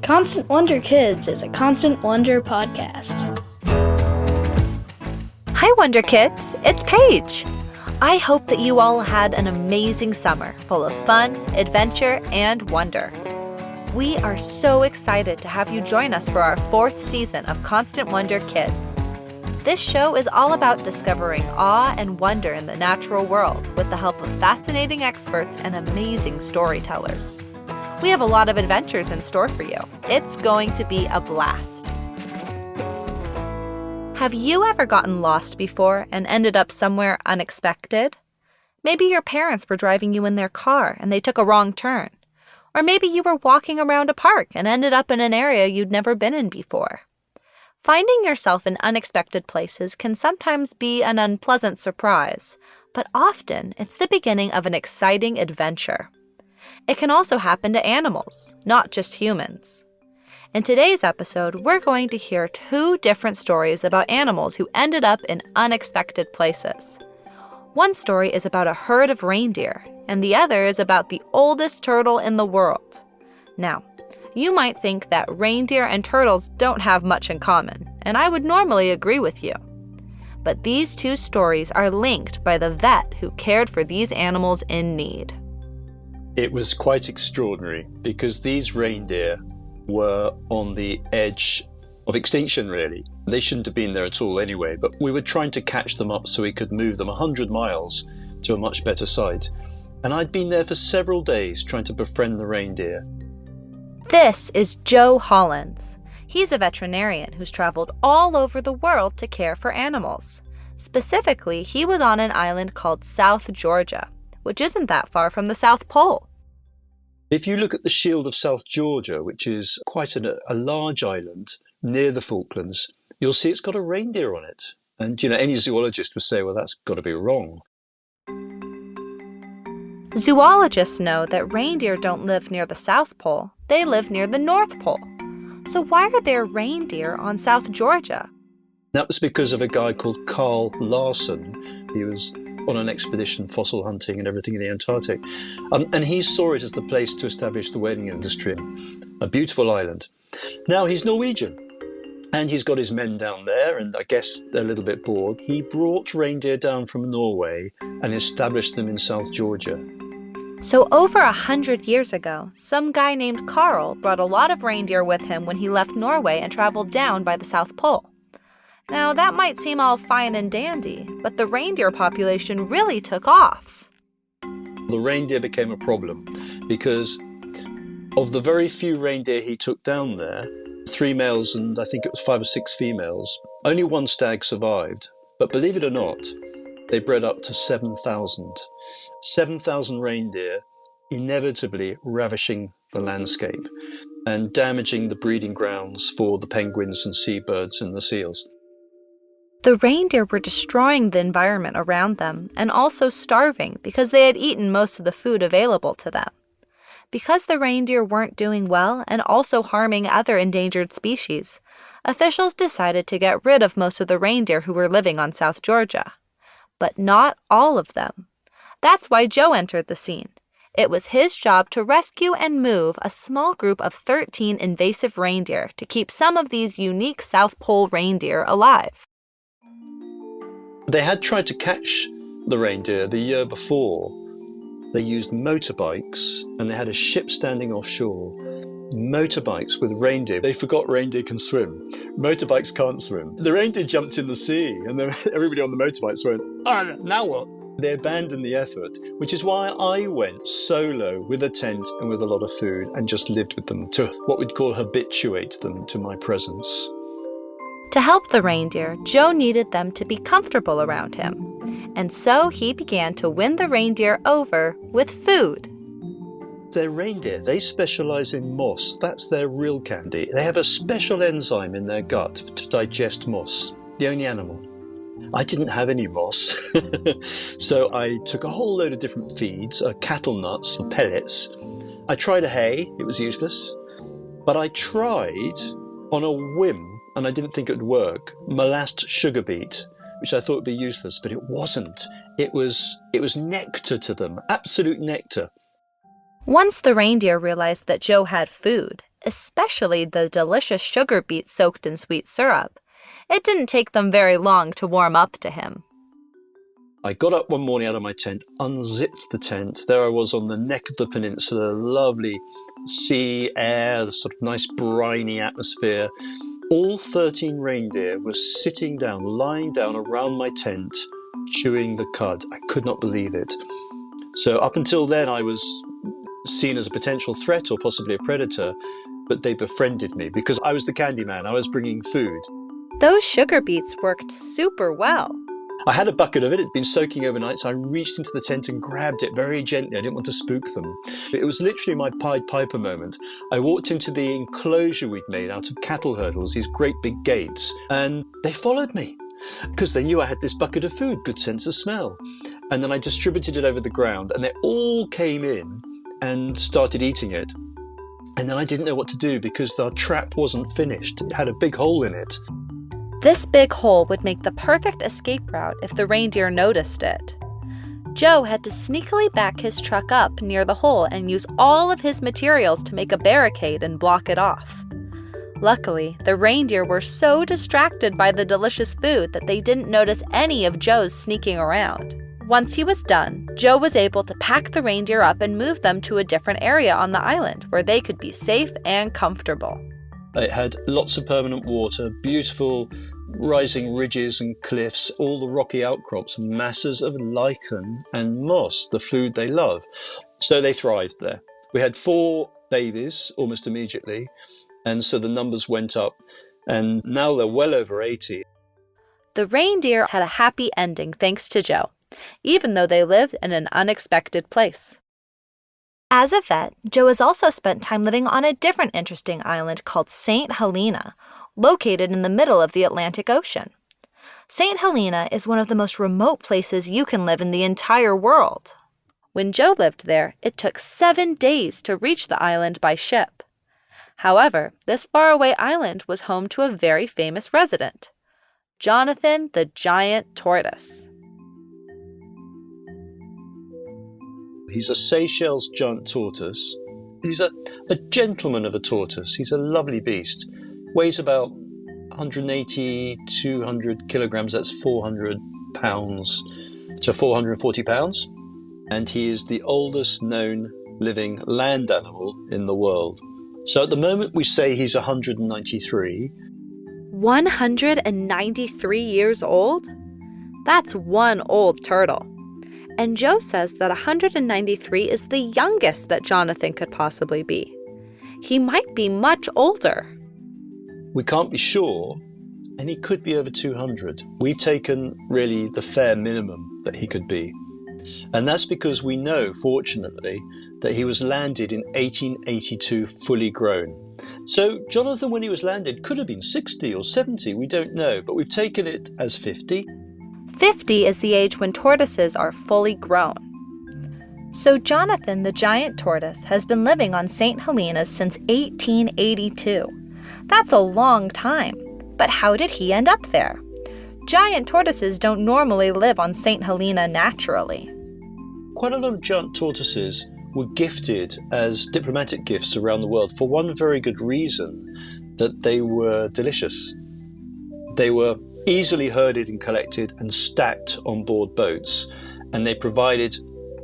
Constant Wonder Kids is a Constant Wonder podcast. Hi, Wonder Kids. It's Paige. I hope that you all had an amazing summer full of fun, adventure, and wonder. We are so excited to have you join us for our 4th season of Constant Wonder Kids. This show is all about discovering awe and wonder in the natural world with the help of fascinating experts and amazing storytellers. We have a lot of adventures in store for you. It's going to be a blast. Have you ever gotten lost before and ended up somewhere unexpected? Maybe your parents were driving you in their car and they took a wrong turn. Or maybe you were walking around a park and ended up in an area you'd never been in before. Finding yourself in unexpected places can sometimes be an unpleasant surprise, but often it's the beginning of an exciting adventure. It can also happen to animals, not just humans. In today's episode, we're going to hear 2 different stories about animals who ended up in unexpected places. One story is about a herd of reindeer, and the other is about the oldest turtle in the world. Now, you might think that reindeer and turtles don't have much in common, and I would normally agree with you. But these 2 stories are linked by the vet who cared for these animals in need. It was quite extraordinary because these reindeer were on the edge of extinction, really. They shouldn't have been there at all anyway, but we were trying to catch them up so we could move them 100 miles to a much better site. And I'd been there for several days trying to befriend the reindeer. This is Joe Hollins. He's a veterinarian who's traveled all over the world to care for animals. Specifically, he was on an island called South Georgia, which isn't that far from the South Pole. If you look at the Shield of South Georgia, which is quite a large island near the Falklands, you'll see it's got a reindeer on it. And, any zoologist would say, well, that's got to be wrong. Zoologists know that reindeer don't live near the South Pole. They live near the North Pole. So why are there reindeer on South Georgia? That was because of a guy called Carl Larsen. He was on an expedition fossil hunting and everything in the Antarctic. And he saw it as the place to establish the whaling industry. A beautiful island. Now, he's Norwegian. And he's got his men down there, and I guess they're a little bit bored. He brought reindeer down from Norway and established them in South Georgia. So over 100 years ago, some guy named Carl brought a lot of reindeer with him when he left Norway and traveled down by the South Pole. Now, that might seem all fine and dandy, but the reindeer population really took off. The reindeer became a problem because of the very few reindeer he took down there, 3 males and I think it was 5 or 6 females, only 1 stag survived. But believe it or not, they bred up to 7,000. 7,000 reindeer, inevitably ravishing the landscape and damaging the breeding grounds for the penguins and seabirds and the seals. The reindeer were destroying the environment around them and also starving because they had eaten most of the food available to them. Because the reindeer weren't doing well and also harming other endangered species, officials decided to get rid of most of the reindeer who were living on South Georgia. But not all of them. That's why Joe entered the scene. It was his job to rescue and move a small group of 13 invasive reindeer to keep some of these unique South Pole reindeer alive. They had tried to catch the reindeer the year before. They used motorbikes and they had a ship standing offshore. Motorbikes with reindeer. They forgot reindeer can swim. Motorbikes can't swim. The reindeer jumped in the sea and then everybody on the motorbikes went, oh, now what? They abandoned the effort, which is why I went solo with a tent and with a lot of food and just lived with them to what we'd call habituate them to my presence. To help the reindeer, Joe needed them to be comfortable around him. And so he began to win the reindeer over with food. They're reindeer. They specialize in moss. That's their real candy. They have a special enzyme in their gut to digest moss, the only animal. I didn't have any moss, so I took a whole load of different feeds, cattle nuts for pellets. I tried a hay. It was useless. But I tried, on a whim, and I didn't think it would work, molasses sugar beet, which I thought would be useless, but it wasn't. It was nectar to them, absolute nectar. Once the reindeer realized that Joe had food, especially the delicious sugar beets soaked in sweet syrup, it didn't take them very long to warm up to him. I got up one morning out of my tent, unzipped the tent. There I was on the neck of the peninsula, lovely sea air, the sort of nice briny atmosphere. All 13 reindeer were sitting down, lying down around my tent, chewing the cud. I could not believe it. So up until then, I was seen as a potential threat or possibly a predator, but they befriended me because I was the candy man. I was bringing food. Those sugar beets worked super well. I had a bucket of it. It'd been soaking overnight, so I reached into the tent and grabbed it very gently. I didn't want to spook them. It was literally my Pied Piper moment. I walked into the enclosure we'd made out of cattle hurdles, these great big gates, and they followed me because they knew I had this bucket of food, good sense of smell. And then I distributed it over the ground, and they all came in and started eating it. And then I didn't know what to do because the trap wasn't finished. It had a big hole in it. This big hole would make the perfect escape route if the reindeer noticed it. Joe had to sneakily back his truck up near the hole and use all of his materials to make a barricade and block it off. Luckily, the reindeer were so distracted by the delicious food that they didn't notice any of Joe's sneaking around. Once he was done, Joe was able to pack the reindeer up and move them to a different area on the island where they could be safe and comfortable. It had lots of permanent water, beautiful rising ridges and cliffs, all the rocky outcrops, masses of lichen and moss, the food they love. So they thrived there. We had 4 babies almost immediately, and so the numbers went up, and now they're well over 80. The reindeer had a happy ending thanks to Joe, even though they lived in an unexpected place. As a vet, Joe has also spent time living on a different interesting island called St. Helena, located in the middle of the Atlantic Ocean. St. Helena is one of the most remote places you can live in the entire world. When Joe lived there, it took 7 days to reach the island by ship. However, this faraway island was home to a very famous resident, Jonathan the giant tortoise. He's a Seychelles giant tortoise. He's a gentleman of a tortoise. He's a lovely beast. Weighs about 180, 200 kilograms. That's 400 pounds to 440 pounds. And he is the oldest known living land animal in the world. So at the moment we say he's 193. 193 years old? That's one old turtle. And Joe says that 193 is the youngest that Jonathan could possibly be. He might be much older. We can't be sure, and he could be over 200. We've taken really the fair minimum that he could be. And that's because we know, fortunately, that he was landed in 1882 fully grown. So Jonathan, when he was landed, could have been 60 or 70, we don't know, but we've taken it as 50. 50 is the age when tortoises are fully grown. So Jonathan the giant tortoise has been living on St. Helena since 1882. That's a long time. But how did he end up there? Giant tortoises don't normally live on St. Helena naturally. Quite a lot of giant tortoises were gifted as diplomatic gifts around the world for one very good reason, that they were delicious. They were easily herded and collected and stacked on board boats, and they provided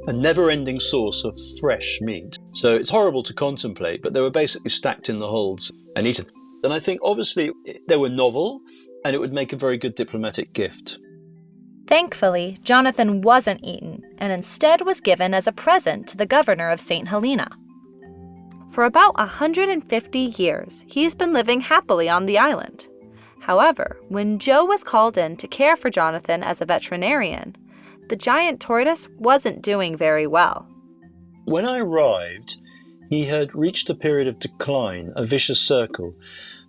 a never-ending source of fresh meat. So it's horrible to contemplate, but they were basically stacked in the holds and eaten. And I think obviously they were novel, and it would make a very good diplomatic gift. Thankfully, Jonathan wasn't eaten, and instead was given as a present to the governor of St. Helena. For about 150 years, he's been living happily on the island. However, when Joe was called in to care for Jonathan as a veterinarian, the giant tortoise wasn't doing very well. When I arrived, he had reached a period of decline, a vicious circle.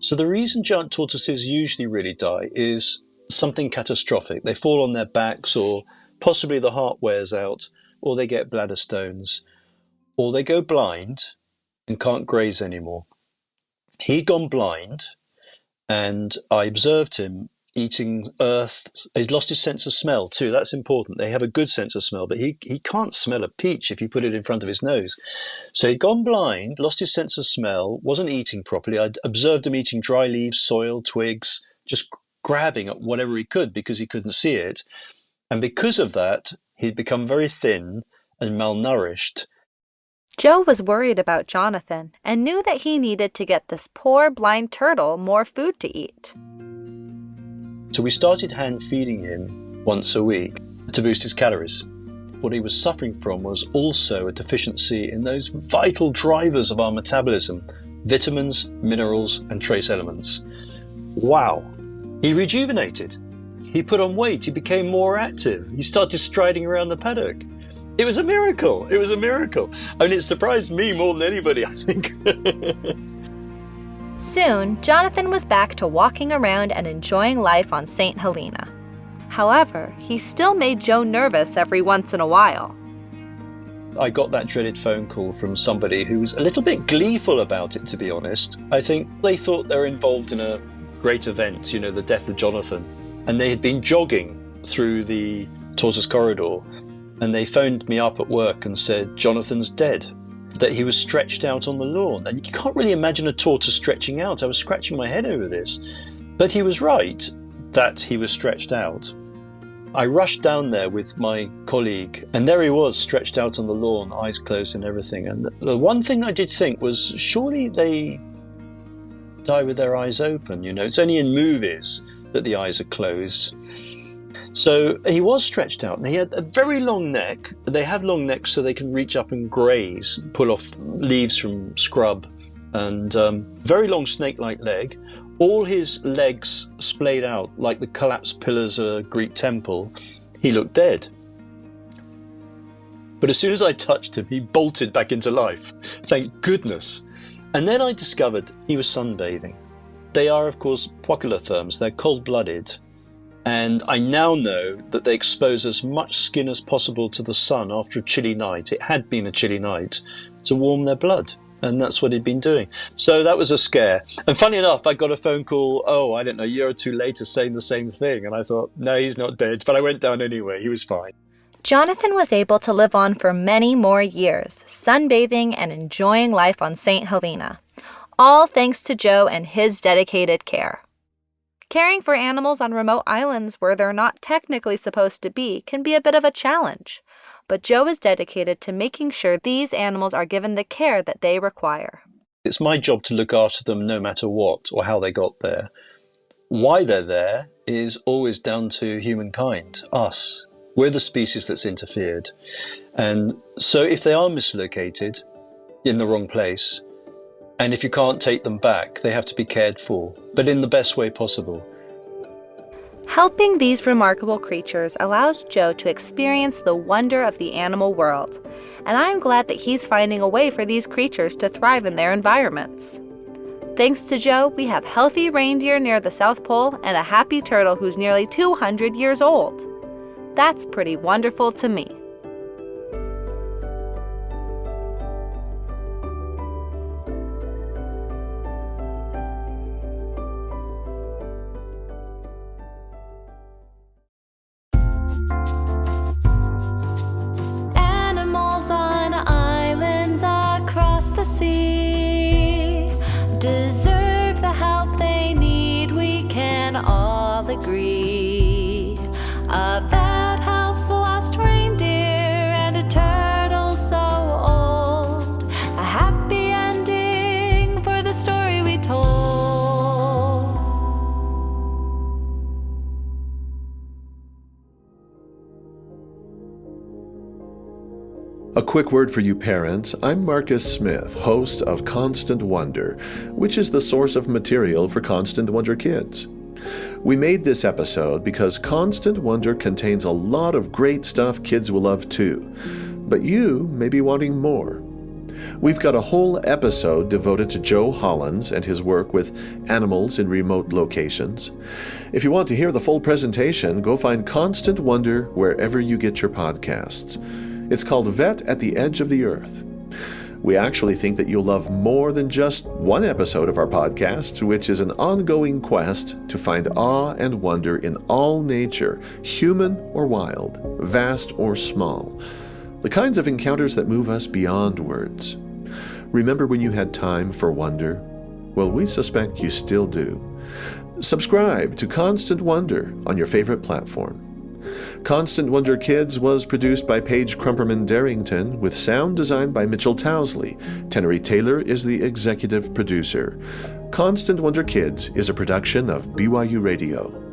So the reason giant tortoises usually really die is something catastrophic. They fall on their backs, or possibly the heart wears out, or they get bladder stones, or they go blind and can't graze anymore. He'd gone blind, and I observed him eating earth. He's lost his sense of smell too. That's important. They have a good sense of smell, but he can't smell a peach if you put it in front of his nose. So he'd gone blind, lost his sense of smell, wasn't eating properly. I'd observed him eating dry leaves, soil, twigs, just grabbing at whatever he could because he couldn't see it. And because of that, he'd become very thin and malnourished. Joe was worried about Jonathan and knew that he needed to get this poor blind turtle more food to eat. So we started hand feeding him once a week to boost his calories. What he was suffering from was also a deficiency in those vital drivers of our metabolism: vitamins, minerals, and trace elements. Wow! He rejuvenated. He put on weight. He became more active. He started striding around the paddock. It was a miracle. It was a miracle. I mean, it surprised me more than anybody, I think. Soon, Jonathan was back to walking around and enjoying life on St. Helena. However, he still made Joe nervous every once in a while. I got that dreaded phone call from somebody who was a little bit gleeful about it, to be honest. I think they thought they were involved in a great event, you know, the death of Jonathan. And they had been jogging through the tortoise corridor. And they phoned me up at work and said, Jonathan's dead, that he was stretched out on the lawn. And you can't really imagine a tortoise stretching out. I was scratching my head over this. But he was right that he was stretched out. I rushed down there with my colleague, and there he was, stretched out on the lawn, eyes closed and everything. And the one thing I did think was, surely they die with their eyes open. You know, it's only in movies that the eyes are closed. So he was stretched out, and he had a very long neck. They have long necks so they can reach up and graze, pull off leaves from scrub, and very long snake-like leg. All his legs splayed out like the collapsed pillars of a Greek temple. He looked dead. But as soon as I touched him, he bolted back into life. Thank goodness. And then I discovered he was sunbathing. They are, of course, poikilotherms. They're cold-blooded. And I now know that they expose as much skin as possible to the sun after a chilly night. It had been a chilly night to warm their blood. And that's what he'd been doing. So that was a scare. And funny enough, I got a phone call, a year or two later saying the same thing. And I thought, no, he's not dead. But I went down anyway. He was fine. Jonathan was able to live on for many more years, sunbathing and enjoying life on St. Helena. All thanks to Joe and his dedicated care. Caring for animals on remote islands where they're not technically supposed to be can be a bit of a challenge, but Joe is dedicated to making sure these animals are given the care that they require. It's my job to look after them no matter what or how they got there. Why they're there is always down to humankind, us. We're the species that's interfered. And so if they are mislocated in the wrong place, and if you can't take them back, they have to be cared for, but in the best way possible. Helping these remarkable creatures allows Joe to experience the wonder of the animal world, and I'm glad that he's finding a way for these creatures to thrive in their environments. Thanks to Joe, we have healthy reindeer near the South Pole and a happy turtle who's nearly 200 years old. That's pretty wonderful to me. Animals on islands across the sea deserve the help they need, we can all agree. A vet helps the lost reindeer and a turtle so old. A happy ending for the story we told. A quick word for you parents. I'm Marcus Smith, host of Constant Wonder, which is the source of material for Constant Wonder Kids. We made this episode because Constant Wonder contains a lot of great stuff kids will love too, but you may be wanting more. We've got a whole episode devoted to Joe Hollins and his work with animals in remote locations. If you want to hear the full presentation, go find Constant Wonder wherever you get your podcasts. It's called Vet at the Edge of the Earth. We actually think that you'll love more than just one episode of our podcast, which is an ongoing quest to find awe and wonder in all nature, human or wild, vast or small. The kinds of encounters that move us beyond words. Remember when you had time for wonder? Well, we suspect you still do. Subscribe to Constant Wonder on your favorite platform. Constant Wonder Kids was produced by Paige Crumperman-Darrington with sound designed by Mitchell Towsley. Tenery Taylor is the executive producer. Constant Wonder Kids is a production of BYU Radio.